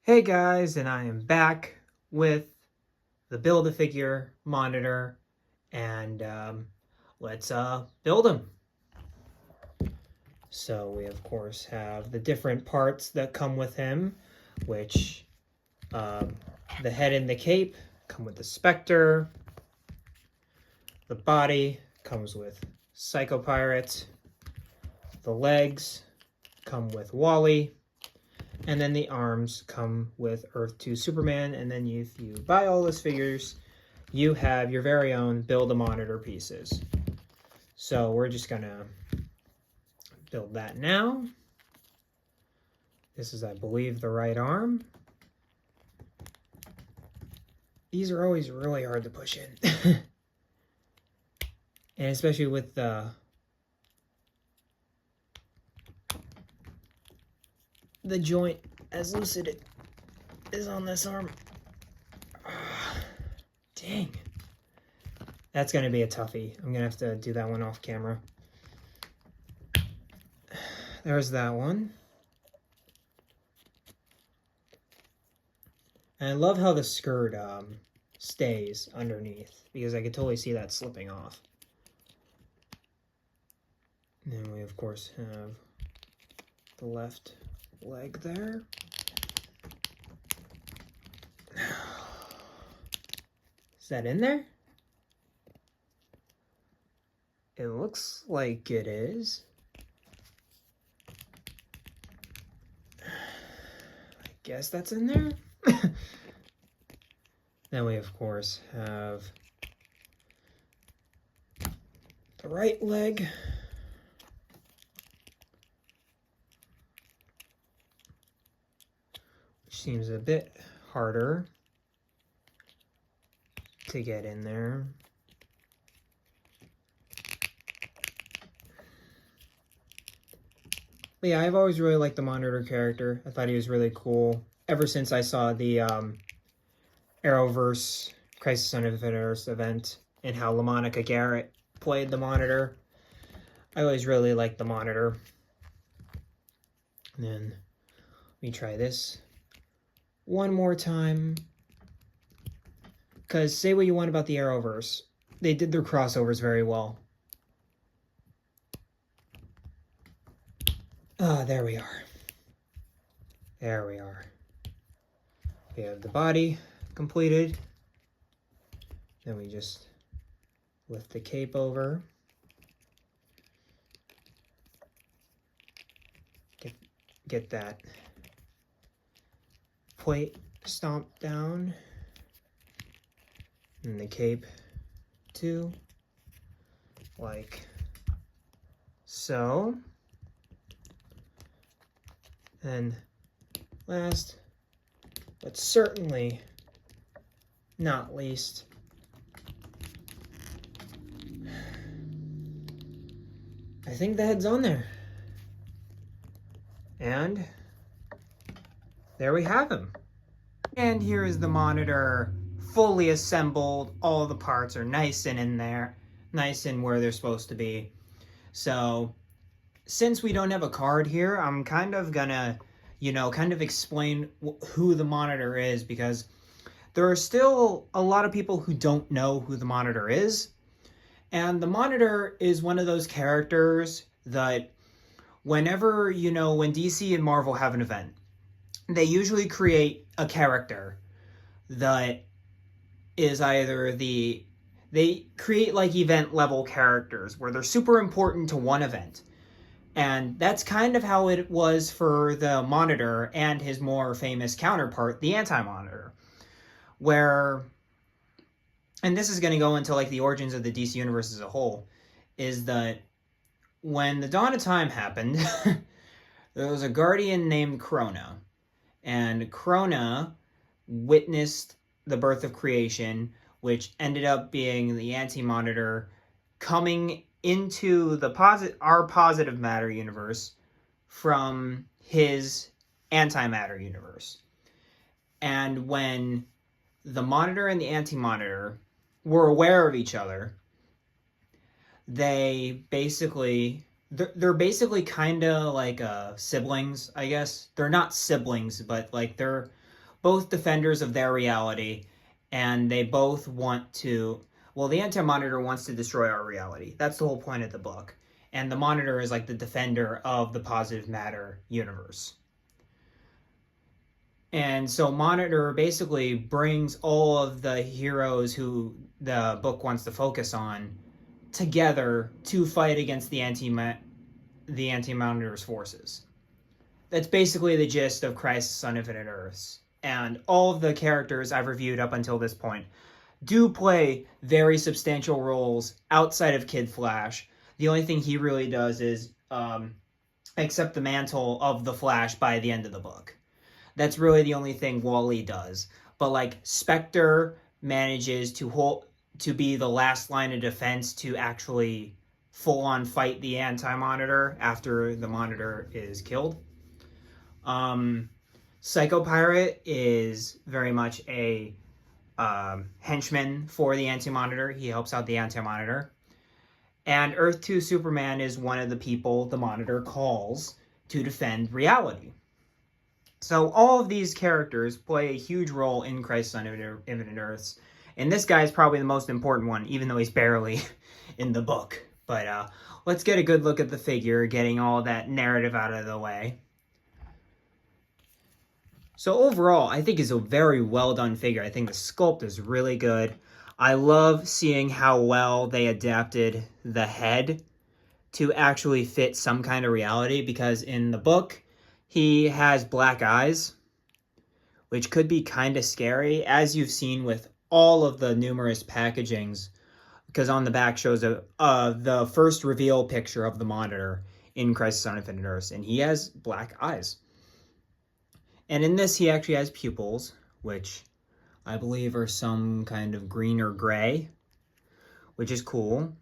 Hey guys, and I am back with the Build-A-Figure monitor, and let's build him. So we of course have the different parts that come with him, which the head and the cape come with the Spectre, the body comes with Psycho Pirate, the legs come with Wally, and then the arms come with Earth 2 Superman. And then if you buy all those figures, you have your very own Build-A-Monitor pieces. So we're just gonna build that now. This is, I believe, the right arm. These are always really hard to push in. And especially with the joint as lucid is on this arm. Dang. That's going to be a toughie. I'm going to have to do that one off camera. There's that one. And I love how the skirt stays underneath, because I could totally see that slipping off. And then we, of course, have the left leg there. Is that in there? It looks like it is. I guess that's in there. Then we, of course, have the right leg. Which seems a bit harder to get in there. But yeah, I've always really liked the Monitor character. I thought he was really cool ever since I saw the Arrowverse Crisis on Infinite Earths event and how LaMonica Garrett played the Monitor. I always really liked the Monitor. And then let me try this one more time. Because say what you want about the Arrowverse, they did their crossovers very well. Ah, there we are. There we are. We have the body completed. Then we just lift the cape over. Get that plate stomped down. And the cape too. Like so. And last, but certainly not least, I think the head's on there. And there we have him. And here is the Monitor, fully assembled. All the parts are nice and in there, nice and where they're supposed to be. So since we don't have a card here, I'm kind of gonna, kind of explain who the Monitor is, because there are still a lot of people who don't know who the Monitor is. And the Monitor is one of those characters that whenever, when DC and Marvel have an event, they usually create a character that is either they create like event level characters where they're super important to one event. And that's kind of how it was for the Monitor and his more famous counterpart, the Anti-Monitor. Where, and this is going to go into like the origins of the DC universe as a whole, is that when the Dawn of Time happened, there was a guardian named Krona. And Krona witnessed the birth of creation, which ended up being the Anti-Monitor coming into our positive matter universe from his antimatter universe. And when the Monitor and the Anti-Monitor were aware of each other, they're basically kind of like siblings, I guess. They're not siblings, but like they're both defenders of their reality, and they both want to, well, the Anti-Monitor wants to destroy our reality. That's the whole point of the book. And the Monitor is like the defender of the positive matter universe. And so Monitor basically brings all of the heroes who the book wants to focus on together to fight against the Anti-Monitor's forces. That's basically the gist of Crisis on Infinite Earths. And all of the characters I've reviewed up until this point do play very substantial roles outside of Kid Flash. The only thing he really does is accept the mantle of the Flash by the end of the book. That's really the only thing Wally does. But like Spectre manages to be the last line of defense to actually full-on fight the Anti-Monitor after the Monitor is killed. Psycho Pirate is very much a henchman for the Anti-Monitor. He helps out the Anti-Monitor. And Earth 2 Superman is one of the people the Monitor calls to defend reality. So all of these characters play a huge role in Crisis on Infinite Earths. And this guy is probably the most important one, even though he's barely in the book. But let's get a good look at the figure, getting all that narrative out of the way. So overall, I think it's a very well done figure. I think the sculpt is really good. I love seeing how well they adapted the head to actually fit some kind of reality, because in the book, he has black eyes, which could be kind of scary, as you've seen with all of the numerous packagings, because on the back shows the first reveal picture of the Monitor in Crisis on Infinite Earths, and he has black eyes. And in this, he actually has pupils, which I believe are some kind of green or gray, which is cool.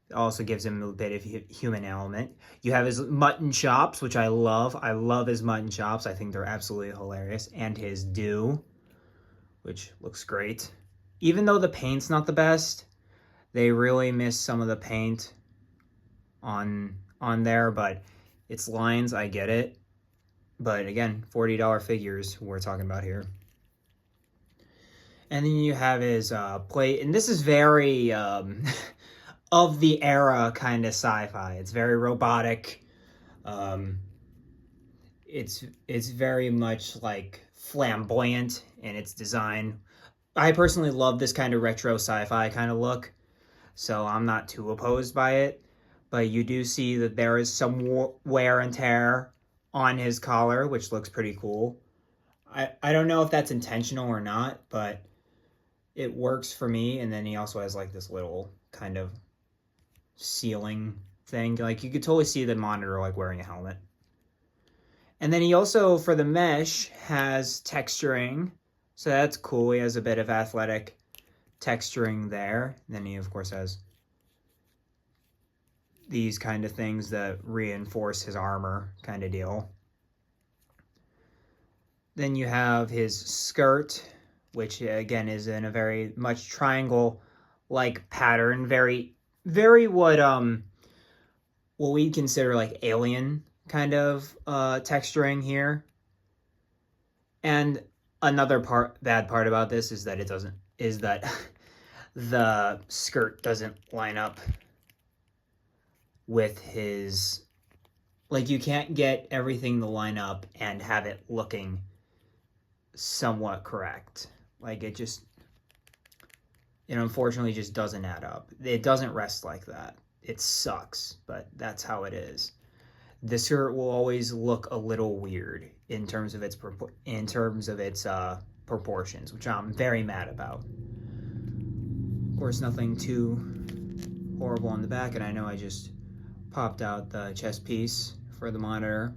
It also gives him a bit of human element. You have his mutton chops, which I love. I love his mutton chops. I think they're absolutely hilarious. And his dew, which looks great. Even though the paint's not the best, they really miss some of the paint on there, but it's lines, I get it. But again, $40 figures we're talking about here. And then you have his plate, and this is very of the era kind of sci-fi. It's very robotic. It's very much like flamboyant in its design. I personally love this kind of retro sci-fi kind of look, so I'm not too opposed by it. But you do see that there is some wear and tear on his collar, which looks pretty cool. I don't know if that's intentional or not, but it works for me. And then he also has like this little kind of ceiling thing. Like you could totally see the Monitor like wearing a helmet. And then he also, for the mesh, has texturing. So that's cool. He has a bit of athletic texturing there. And then he, of course, has these kind of things that reinforce his armor kind of deal. Then you have his skirt, which again is in a very much triangle-like pattern. Very what we consider like alien kind of texturing here. And another bad part about this is that the skirt doesn't line up with his, like you can't get everything to line up and have it looking somewhat correct. Like it unfortunately just doesn't add up. It doesn't rest like that. It sucks, but that's how it is. The skirt will always look a little weird in terms of its proportions, which I'm very mad about. Of course, nothing too horrible on the back, and I know I just popped out the chest piece for the Monitor.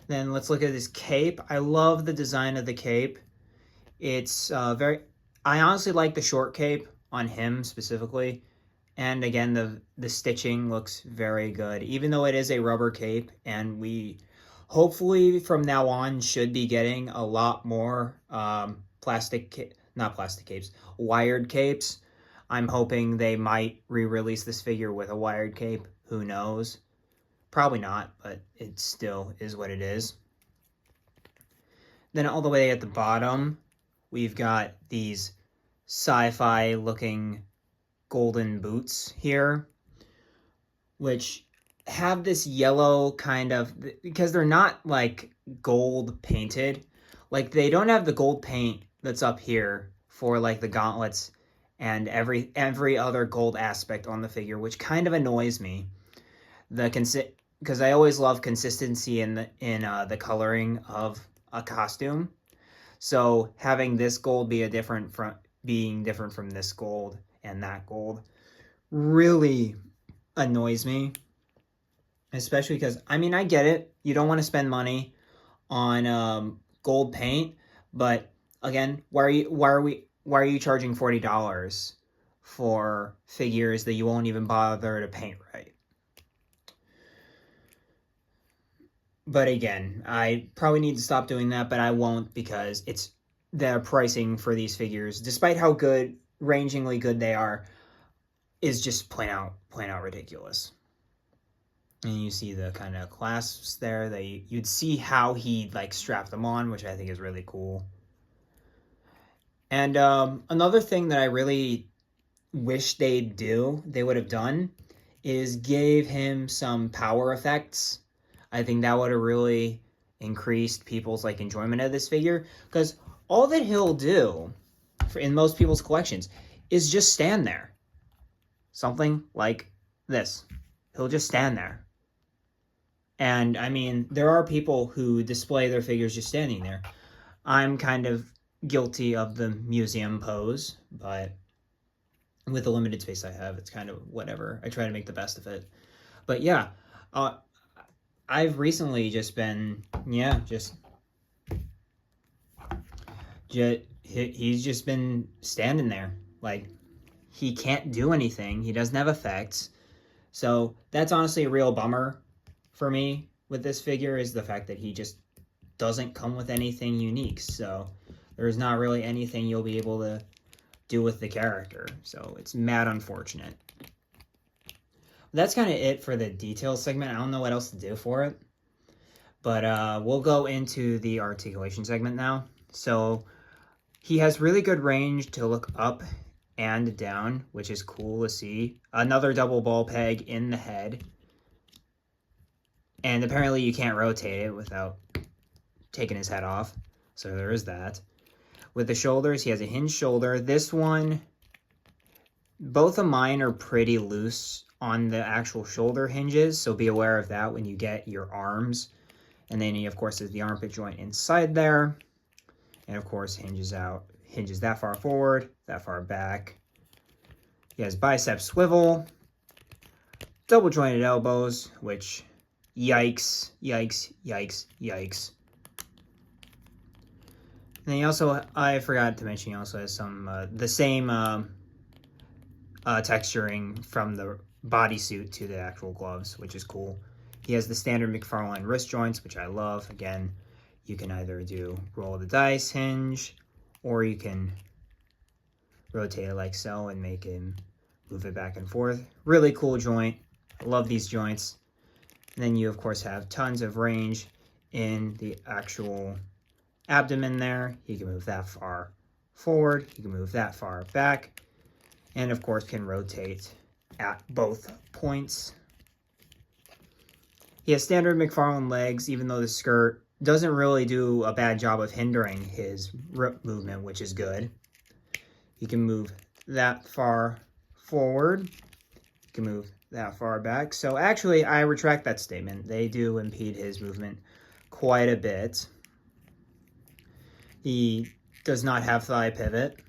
Then let's look at this cape. I love the design of the cape. It's I honestly like the short cape on him specifically. And again, the stitching looks very good, even though it is a rubber cape. And we hopefully from now on should be getting a lot more wired capes. I'm hoping they might re-release this figure with a wired cape. Who knows? Probably not, but it still is what it is. Then all the way at the bottom, we've got these sci-fi looking golden boots here, which have this yellow kind of, because they're not like gold painted. Like they don't have the gold paint that's up here for like the gauntlets and every other gold aspect on the figure, which kind of annoys me. Because I always love consistency in the coloring of a costume. So having this gold being different from this gold and that gold really annoys me. Especially because, I mean, I get it. You don't want to spend money on gold paint, but again, why are you charging $40 for figures that you won't even bother to paint right? But again, I probably need to stop doing that, but I won't, because it's the pricing for these figures, despite how good, rangingly good they are, is just plain out ridiculous. And you see the kind of clasps there that you'd see how he like strapped them on, which I think is really cool. And another thing that I really wish they would have done, is gave him some power effects. I think that would have really increased people's like enjoyment of this figure, because all that he'll do in most people's collections is just stand there. Something like this. He'll just stand there. And I mean, there are people who display their figures just standing there. I'm kind of guilty of the museum pose, but with the limited space I have, it's kind of whatever. I try to make the best of it. But yeah, I've recently just been, he's just been standing there. Like, he can't do anything. He doesn't have effects. So that's honestly a real bummer for me with this figure, is the fact that he just doesn't come with anything unique. So there's not really anything you'll be able to do with the character. So it's mad unfortunate. That's kind of it for the details segment. I don't know what else to do for it. But we'll go into the articulation segment now. So he has really good range to look up and down, which is cool to see. Another double ball peg in the head. And apparently you can't rotate it without taking his head off. So there is that. With the shoulders, he has a hinged shoulder. This one, both of mine are pretty loose on the actual shoulder hinges, so be aware of that when you get your arms. And then he, of course, has the armpit joint inside there. And, of course, hinges that far forward, that far back. He has bicep swivel, double jointed elbows, which, yikes, yikes, yikes, yikes. And then he also, I forgot to mention, he also has some, the same texturing from the bodysuit to the actual gloves, which is cool. He has the standard McFarlane wrist joints, which I love. Again, you can either do roll the dice hinge, or you can rotate it like so and make him move it back and forth. Really cool joint. I love these joints. And then you, of course, have tons of range in the actual abdomen there. He can move that far forward. He can move that far back. And, of course, can rotate at both points. He has standard McFarlane legs, even though the skirt doesn't really do a bad job of hindering his rip movement, which is good. He can move that far forward. He can move that far back. So actually, I retract that statement. They do impede his movement quite a bit. He does not have thigh pivot.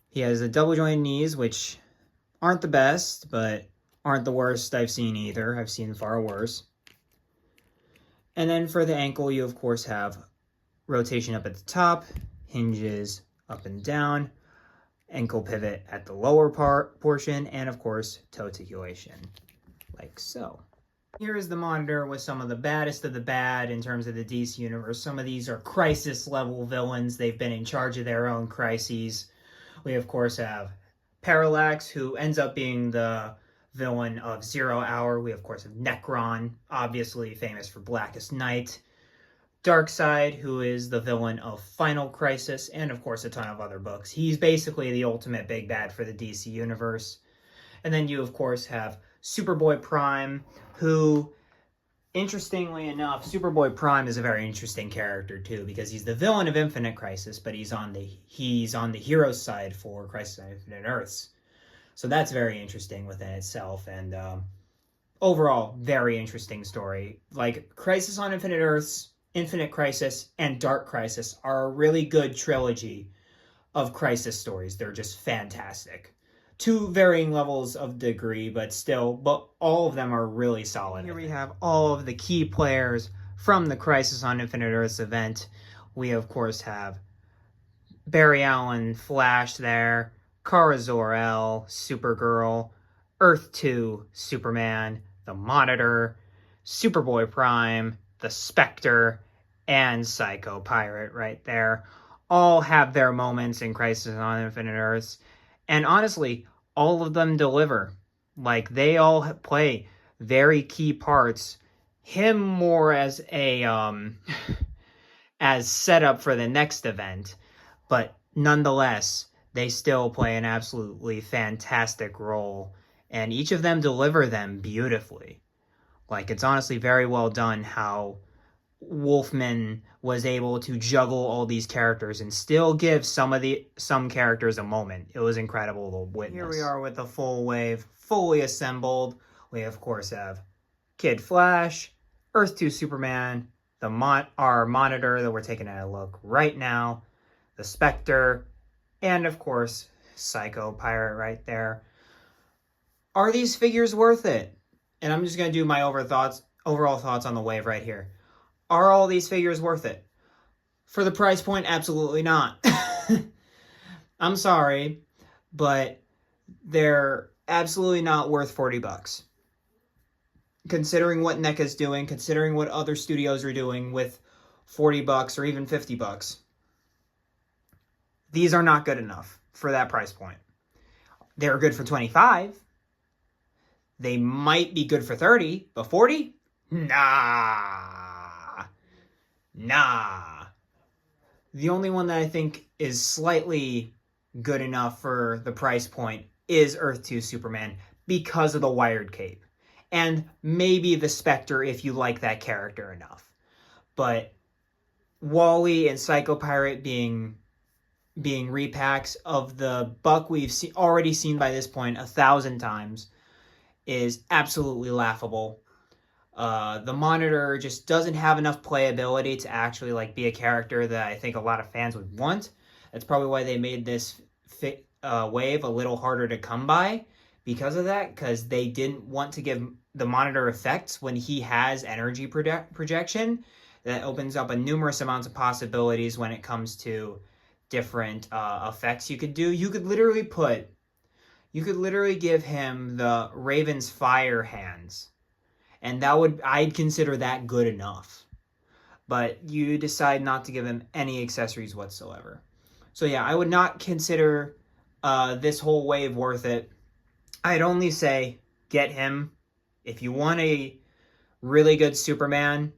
He has a double jointed knees, which aren't the best, but aren't the worst I've seen either. I've seen far worse. And then for the ankle, you of course have rotation up at the top, hinges up and down, ankle pivot at the lower portion, and of course toe articulation, like so. Here is the monitor with some of the baddest of the bad in terms of the DC universe. Some of these are crisis level villains. They've been in charge of their own crises. We of course have Parallax, who ends up being the villain of 0 Hour. We of course have Necron, obviously famous for Blackest Night. Darkseid, who is the villain of Final Crisis, and of course a ton of other books. He's basically the ultimate big bad for the DC universe. And then you, of course, have Superboy Prime, who, interestingly enough, Superboy Prime is a very interesting character too, because he's the villain of Infinite Crisis, but he's on the hero's side for Crisis on Infinite Earths. So that's very interesting within itself, and overall, very interesting story. Like, Crisis on Infinite Earths, Infinite Crisis, and Dark Crisis are a really good trilogy of Crisis stories. They're just fantastic. To varying levels of degree, but all of them are really solid. Here we have all of the key players from the Crisis on Infinite Earths event. We, of course, have Barry Allen, Flash there, Kara Zor-El, Supergirl, Earth 2, Superman, the Monitor, Superboy Prime, the Spectre, and Psycho Pirate right there. All have their moments in Crisis on Infinite Earths. And honestly, all of them deliver. Like, they all play very key parts. Him more as a as setup for the next event, but nonetheless, they still play an absolutely fantastic role, and each of them deliver them beautifully. Like, it's honestly very well done how Wolfman was able to juggle all these characters and still give some characters a moment. It was incredible to witness. Here we are with the full wave, fully assembled. We, of course, have Kid Flash, Earth 2 Superman, our Monitor that we're taking a look right now, the Spectre, and, of course, Psycho Pirate right there. Are these figures worth it? And I'm just going to do my overall thoughts on the wave right here. Are all these figures worth it? For the price point, absolutely not. I'm sorry, but they're absolutely not worth $40. Considering what NECA's doing, considering what other studios are doing with $40 or even $50. These are not good enough for that price point. They're good for $25. They might be good for $30, but $40? Nah. The only one that I think is slightly good enough for the price point is Earth 2 Superman because of the wired cape. And maybe the Spectre if you like that character enough. But Wally and Psycho Pirate being repacks of the buck we've already seen by this point 1,000 times is absolutely laughable. The Monitor just doesn't have enough playability to actually be a character that I think a lot of fans would want. That's probably why they made this wave a little harder to come by because of that, because they didn't want to give the Monitor effects when he has energy projection. That opens up a numerous amounts of possibilities when it comes to different effects you could do. You could literally give him the Raven's fire hands, and I'd consider that good enough. But you decide not to give him any accessories whatsoever. So yeah, I would not consider this whole wave worth it. I'd only say get him. If you want a really good Superman,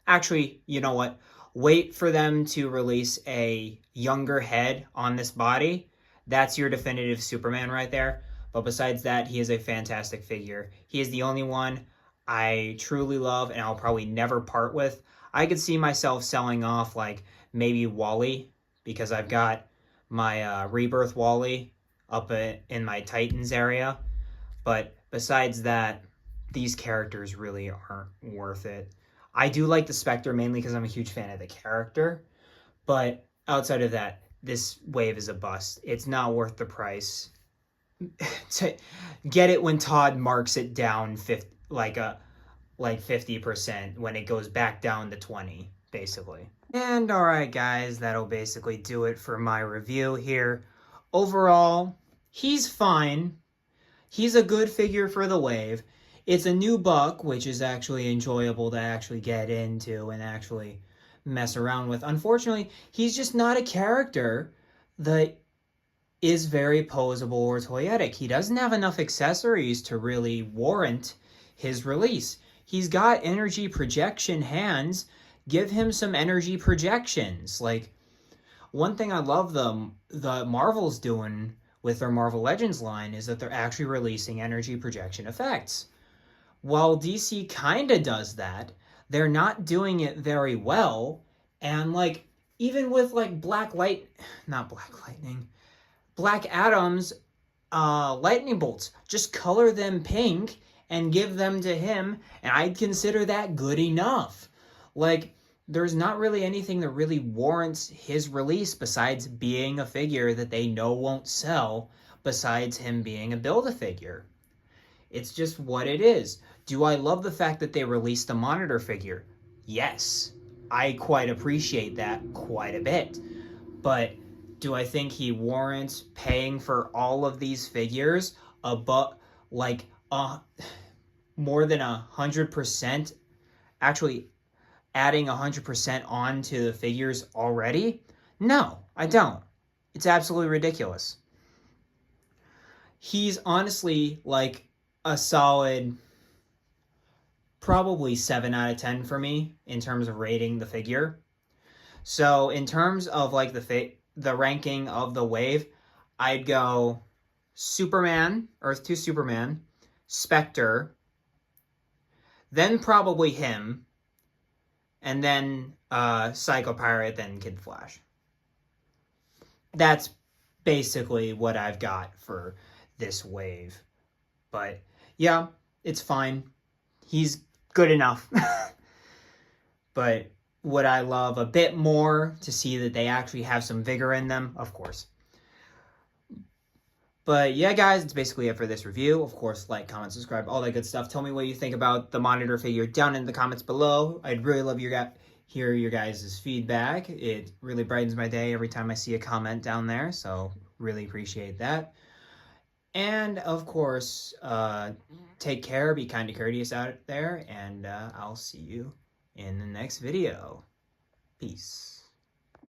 actually, you know what? Wait for them to release a younger head on this body. That's your definitive Superman right there. But besides that, he is a fantastic figure. He is the only one I truly love and I'll probably never part with. I could see myself selling off maybe Wally, because I've got my Rebirth Wally up in my Titans area. But besides that, these characters really aren't worth it. I do like the Spectre mainly because I'm a huge fan of the character. But outside of that, this wave is a bust. It's not worth the price. To get it when Todd marks it down 50% when it goes back down to 20, basically. And alright guys, that'll basically do it for my review here. Overall, he's fine. He's a good figure for the wave. It's a new buck, which is actually enjoyable to actually get into and actually mess around with. Unfortunately, he's just not a character that is very posable or toyetic. He doesn't have enough accessories to really warrant his release. He's got energy projection hands. give him some energy projections. Like, one thing I love the Marvel's doing with their Marvel Legends line is that they're actually releasing energy projection effects. While DC kinda does that, they're not doing it very well. And like, even with like Black Adam's lightning bolts, just color them pink and give them to him, and I'd consider that good enough. Like, there's not really anything that really warrants his release besides being a figure that they know won't sell, besides him being a Build-A-Figure. It's just what it is. Do I love the fact that they released the Monitor figure? Yes. I quite appreciate that quite a bit. But do I think he warrants paying for all of these figures above, like, more than 100%, actually adding 100% onto the figures already? No, I don't. It's absolutely ridiculous. He's honestly like a solid probably 7 out of 10 for me in terms of rating the figure. So in terms of like the ranking of the wave, I'd go Superman, Earth 2 Superman, Spectre, then probably him, and then Psycho Pirate, then Kid Flash. That's basically what I've got for this wave. But yeah, it's fine. He's good enough. But would I love a bit more to see that they actually have some vigor in them? Of course. But yeah, guys, it's basically it for this review. Of course, like, comment, subscribe, all that good stuff. Tell me what you think about the Monitor figure down in the comments below. I'd really love hear your guys' feedback. It really brightens my day every time I see a comment down there, so really appreciate that. And of course, take care, be kind and courteous out there, and I'll see you in the next video. Peace.